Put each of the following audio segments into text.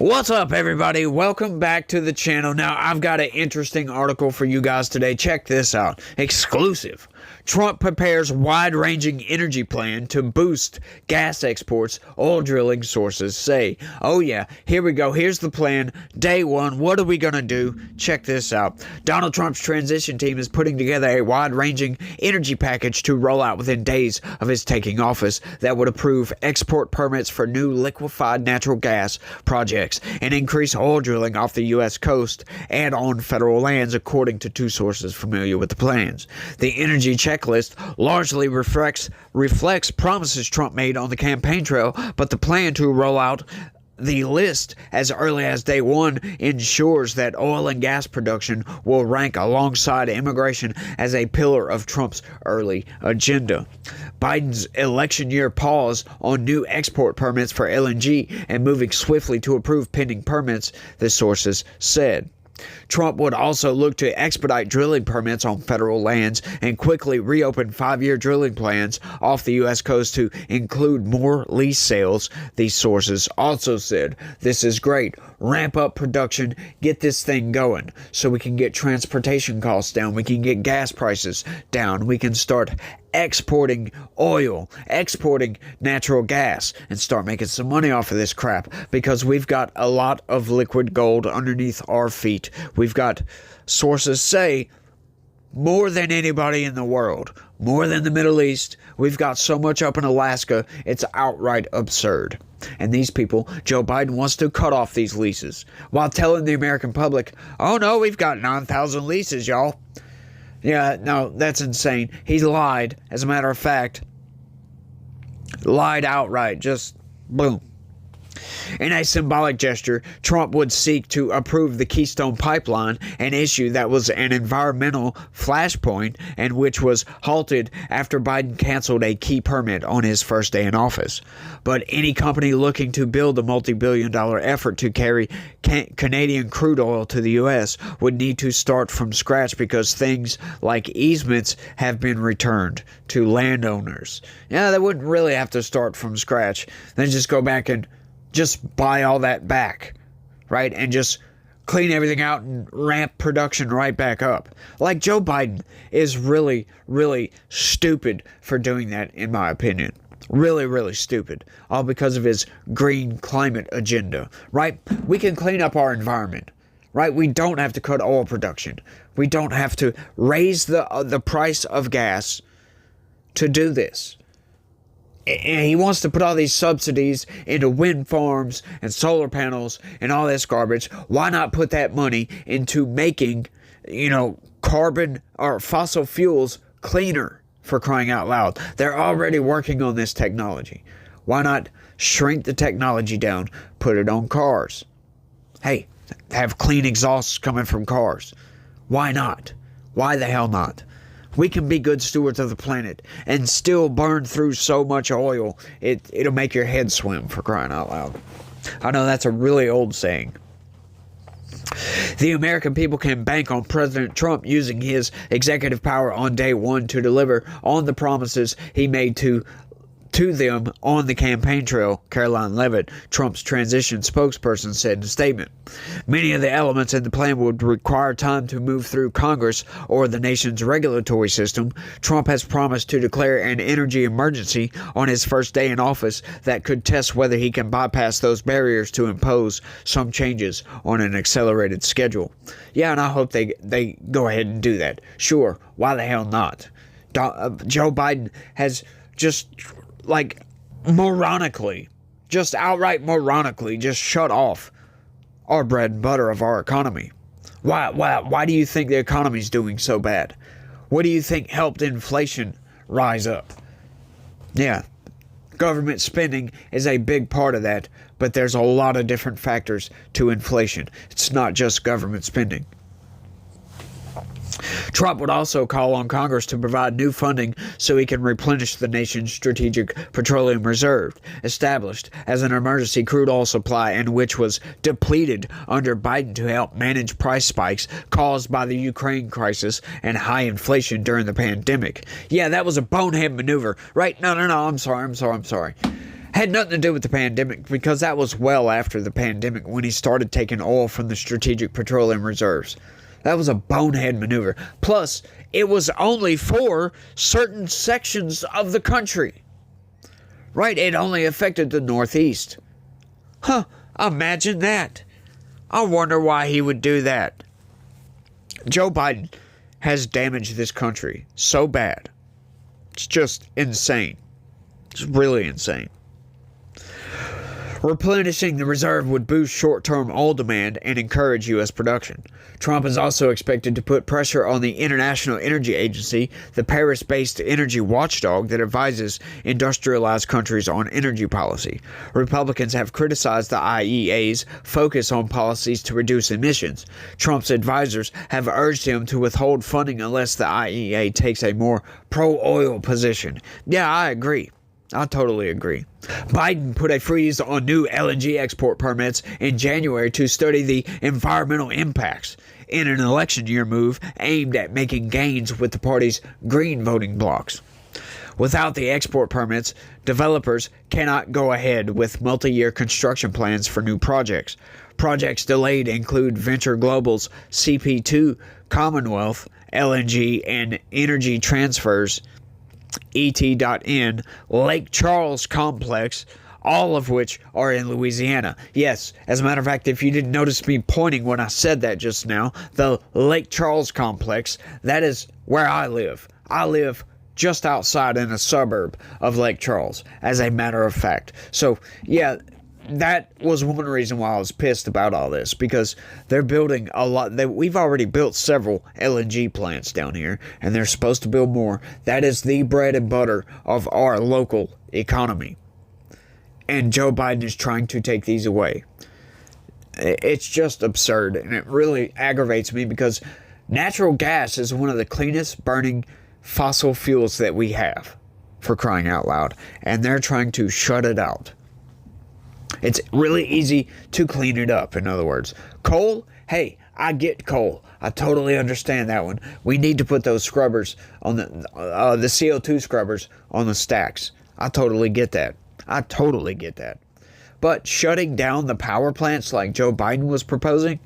What's up, everybody? Welcome back to the channel. Now, I've got an interesting article for you guys today. Check this out. Exclusive. Trump prepares wide-ranging energy plan to boost gas exports, oil drilling sources say. Oh yeah, here we go. Here's the plan. Day one. What are we going to do? Check this out. Donald Trump's transition team is putting together a wide-ranging energy package to roll out within days of his taking office that would approve export permits for new liquefied natural gas projects and increase oil drilling off the U.S. coast and on federal lands, according to two sources familiar with the plans. The energy checklist largely reflects promises Trump made on the campaign trail, but the plan to roll out the list as early as day one ensures that oil and gas production will rank alongside immigration as a pillar of Trump's early agenda. Biden's election year pause on new export permits for LNG and moving swiftly to approve pending permits, the sources said. Trump would also look to expedite drilling permits on federal lands and quickly reopen 5-year drilling plans off the U.S. coast to include more lease sales, these sources also said. This is great. Ramp up production, get this thing going so we can get transportation costs down, we can get gas prices down, we can start exporting oil, exporting natural gas, and start making some money off of this crap, because we've got a lot of liquid gold underneath our feet. We've got, sources say, more than anybody in the world, more than the Middle East. We've got so much up in Alaska, it's outright absurd. And these people, Joe Biden wants to cut off these leases while telling the American public, oh no, we've got 9,000 leases, y'all. Yeah, no, that's insane. He lied, as a matter of fact. Lied outright, just boom. In a symbolic gesture, Trump would seek to approve the Keystone Pipeline, an issue that was an environmental flashpoint and which was halted after Biden canceled a key permit on his first day in office. But any company looking to build a multi-billion-dollar effort to carry Canadian crude oil to the U.S. would need to start from scratch because things like easements have been returned to landowners. Yeah, they wouldn't really have to start from scratch. Then just go back and just buy all that back, right? And just clean everything out and ramp production right back up. Like, Joe Biden is really, really stupid for doing that, in my opinion. Really, really stupid. All because of his green climate agenda, right? We can clean up our environment, right? We don't have to cut oil production. We don't have to raise the price of gas to do this. And he wants to put all these subsidies into wind farms and solar panels and all this garbage. Why not put that money into making, carbon or fossil fuels cleaner, for crying out loud? They're already working on this technology. Why not shrink the technology down, put it on cars? Hey, have clean exhausts coming from cars. Why not? Why the hell not? We can be good stewards of the planet and still burn through so much oil, it'll make your head swim, for crying out loud. I know that's a really old saying. The American people can bank on President Trump using his executive power on day one to deliver on the promises he made to them on the campaign trail, Caroline Leavitt, Trump's transition spokesperson, said in a statement. Many of the elements in the plan would require time to move through Congress or the nation's regulatory system. Trump has promised to declare an energy emergency on his first day in office that could test whether he can bypass those barriers to impose some changes on an accelerated schedule. Yeah, and I hope they go ahead and do that. Sure, why the hell not? Joe Biden has just outright moronically, just shut off our bread and butter of our economy. Why do you think the economy's doing so bad? What do you think helped inflation rise up? Yeah, government spending is a big part of that, but there's a lot of different factors to inflation. It's not just government spending. Trump would also call on Congress to provide new funding so he can replenish the nation's strategic petroleum reserve, established as an emergency crude oil supply and which was depleted under Biden to help manage price spikes caused by the Ukraine crisis and high inflation during the pandemic. Yeah, that was a bonehead maneuver, right? No, I'm sorry. Had nothing to do with the pandemic, because that was well after the pandemic when he started taking oil from the strategic petroleum reserves. That was a bonehead maneuver. Plus, it was only for certain sections of the country. Right? It only affected the Northeast. Huh, imagine that. I wonder why he would do that. Joe Biden has damaged this country so bad. It's just insane. It's really insane. Replenishing the reserve would boost short-term oil demand and encourage U.S. production. Trump is also expected to put pressure on the International Energy Agency, the Paris-based energy watchdog that advises industrialized countries on energy policy. Republicans have criticized the IEA's focus on policies to reduce emissions. Trump's advisors have urged him to withhold funding unless the IEA takes a more pro-oil position. Yeah, I agree. I totally agree. Biden put a freeze on new LNG export permits in January to study the environmental impacts in an election year move aimed at making gains with the party's green voting blocs. Without the export permits, developers cannot go ahead with multi-year construction plans for new projects. Projects delayed include Venture Global's CP2, Commonwealth, LNG, and Energy Transfers ET.N, Lake Charles Complex, all of which are in Louisiana. Yes, as a matter of fact, if you didn't notice me pointing when I said that just now, the Lake Charles Complex, that is where I live. I live just outside in a suburb of Lake Charles, as a matter of fact. So, yeah, that was one reason why I was pissed about all this, because they're building a lot. We've already built several LNG plants down here, and they're supposed to build more. That is the bread and butter of our local economy. And Joe Biden is trying to take these away. It's just absurd, and it really aggravates me, because natural gas is one of the cleanest burning fossil fuels that we have, for crying out loud, and they're trying to shut it out. It's really easy to clean it up, in other words. Coal, hey, I get coal. I totally understand that one. We need to put those scrubbers on the CO2 scrubbers on the stacks. I totally get that. But shutting down the power plants like Joe Biden was proposing,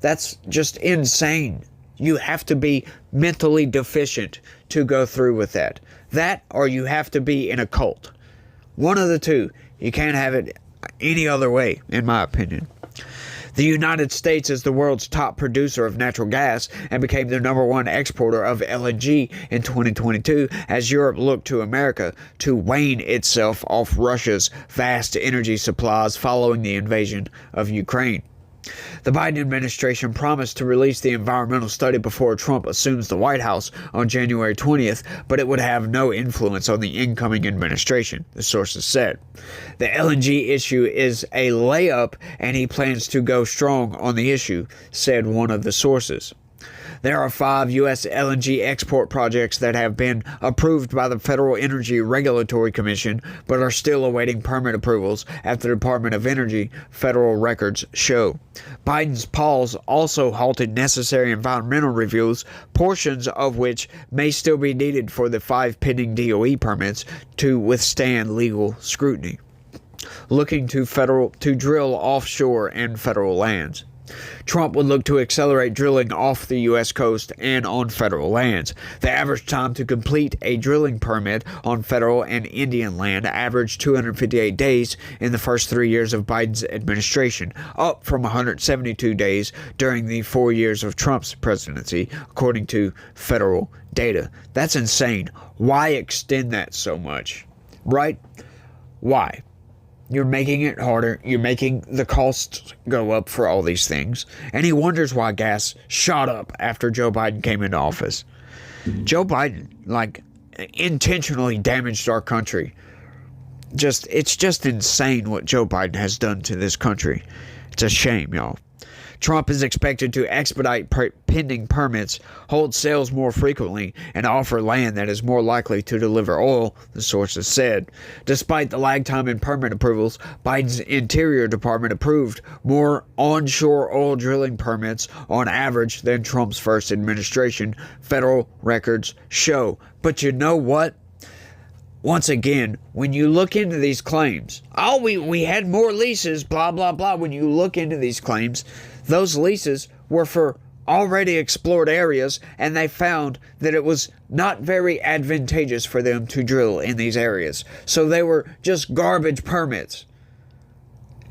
that's just insane. You have to be mentally deficient to go through with that. That, or you have to be in a cult. One of the two. You can't have it any other way, in my opinion. The United States is the world's top producer of natural gas and became the #1 exporter of LNG in 2022 as Europe looked to America to wane itself off Russia's vast energy supplies following the invasion of Ukraine. The Biden administration promised to release the environmental study before Trump assumes the White House on January 20th, but it would have no influence on the incoming administration, the sources said. The LNG issue is a layup, and he plans to go strong on the issue, said one of the sources. There are 5 U.S. LNG export projects that have been approved by the Federal Energy Regulatory Commission, but are still awaiting permit approvals at the Department of Energy, federal records show. Biden's pause also halted necessary environmental reviews, portions of which may still be needed for the 5 pending DOE permits to withstand legal scrutiny. Looking to drill offshore and federal lands. Trump would look to accelerate drilling off the U.S. coast and on federal lands. The average time to complete a drilling permit on federal and Indian land averaged 258 days in the first 3 years of Biden's administration, up from 172 days during the 4 years of Trump's presidency, according to federal data. That's insane. Why extend that so much? Right? Why? You're making it harder. You're making the costs go up for all these things. And he wonders why gas shot up after Joe Biden came into office. Joe Biden, intentionally damaged our country. It's just insane what Joe Biden has done to this country. It's a shame, y'all. Trump is expected to expedite pending permits, hold sales more frequently, and offer land that is more likely to deliver oil, the sources said. Despite the lag time in permit approvals, Biden's Interior Department approved more onshore oil drilling permits on average than Trump's first administration, federal records show. But you know what? once again, when you look into these claims, oh, we had more leases, blah, blah, blah. When you look into these claims, those leases were for already explored areas, and they found that it was not very advantageous for them to drill in these areas. So they were just garbage permits.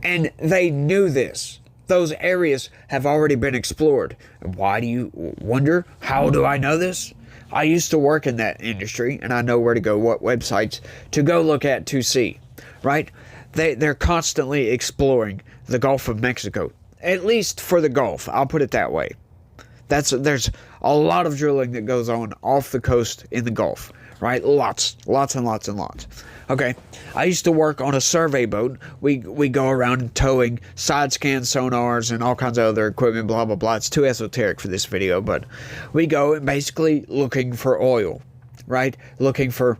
And they knew this. Those areas have already been explored. Why do you wonder? How do I know this? I used to work in that industry, and I know where to go, what websites to go look at to see, right? They're constantly exploring the Gulf of Mexico, at least for the Gulf. I'll put it that way. There's a lot of drilling that goes on off the coast in the Gulf, right? Lots and lots and lots. Okay, I used to work on a survey boat. We go around towing side scan sonars and all kinds of other equipment, blah, blah, blah. It's too esoteric for this video, but we go and basically looking for oil, right? Looking for,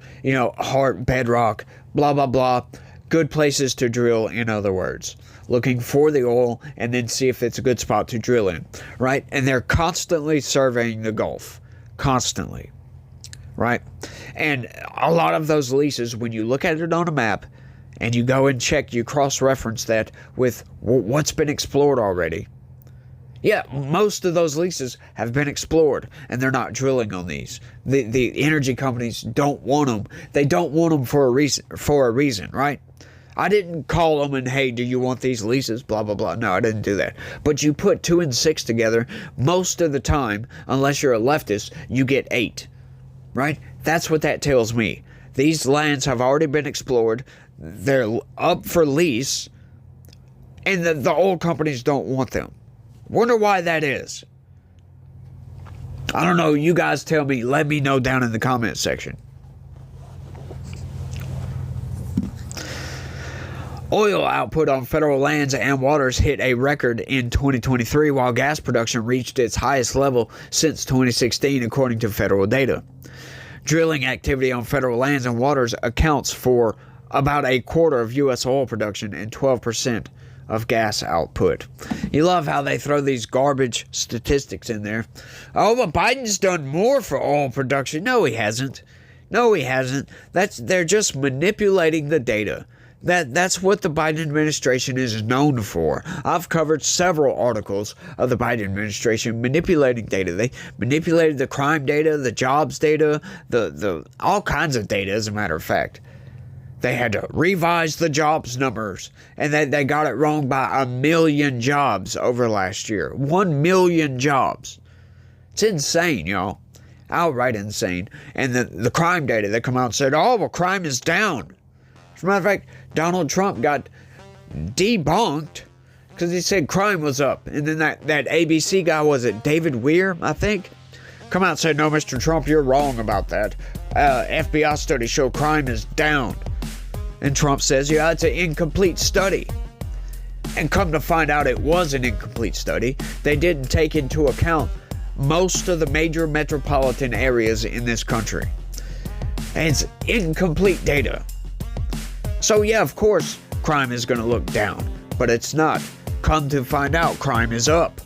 hard bedrock, blah, blah, blah. Good places to drill, in other words. Looking for the oil and then see if it's a good spot to drill in, right? And they're constantly surveying the Gulf. Constantly. Right? And a lot of those leases, when you look at it on a map and you go and check, you cross-reference that with what's been explored already. Yeah, most of those leases have been explored, and they're not drilling on these. The energy companies don't want them. They don't want them for a reason, right? I didn't call them and, hey, do you want these leases? Blah, blah, blah. No, I didn't do that. But you put 2 and 6 together, most of the time, unless you're a leftist, you get 8. Right? That's what that tells me. These lands have already been explored. They're up for lease. And the oil companies don't want them. Wonder why that is. I don't know. You guys tell me. Let me know down in the comment section. Oil output on federal lands and waters hit a record in 2023, while gas production reached its highest level since 2016, according to federal data. Drilling activity on federal lands and waters accounts for about a quarter of U.S. oil production and 12% of gas output. You love how they throw these garbage statistics in there. Oh, but Biden's done more for oil production. No, he hasn't. No, he hasn't. They're just manipulating the data. That's what the Biden administration is known for. I've covered several articles of the Biden administration manipulating data. They manipulated the crime data, the jobs data, the all kinds of data, as a matter of fact. They had to revise the jobs numbers, and they got it wrong by 1 million jobs over last year. 1 million jobs. It's insane, y'all. Outright insane. And the crime data, they come out and said, oh, well, crime is down. As a matter of fact, Donald Trump got debunked because he said crime was up. And then that ABC guy, was it David Weir, I think? Come out and said, no, Mr. Trump, you're wrong about that. FBI studies show crime is down. And Trump says, yeah, it's an incomplete study. And come to find out it was an incomplete study. They didn't take into account most of the major metropolitan areas in this country. And it's incomplete data. So yeah, of course, crime is going to look down, but it's not. Come to find out, crime is up.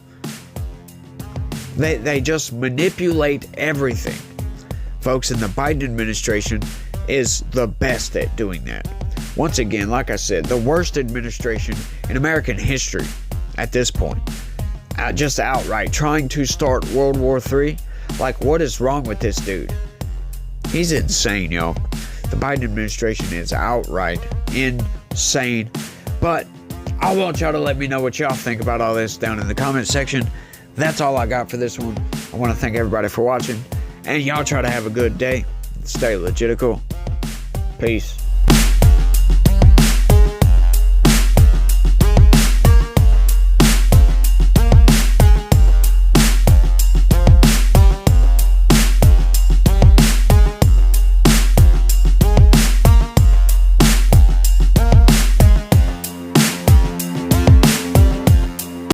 They just manipulate everything. Folks, and the Biden administration is the best at doing that. Once again, like I said, the worst administration in American history at this point. Just outright trying to start World War III. Like, what is wrong with this dude? He's insane, yo. The Biden administration is outright insane. But I want y'all to let me know what y'all think about all this down in the comment section. That's all I got for this one. I want to thank everybody for watching. And y'all try to have a good day. Stay legitical. Peace.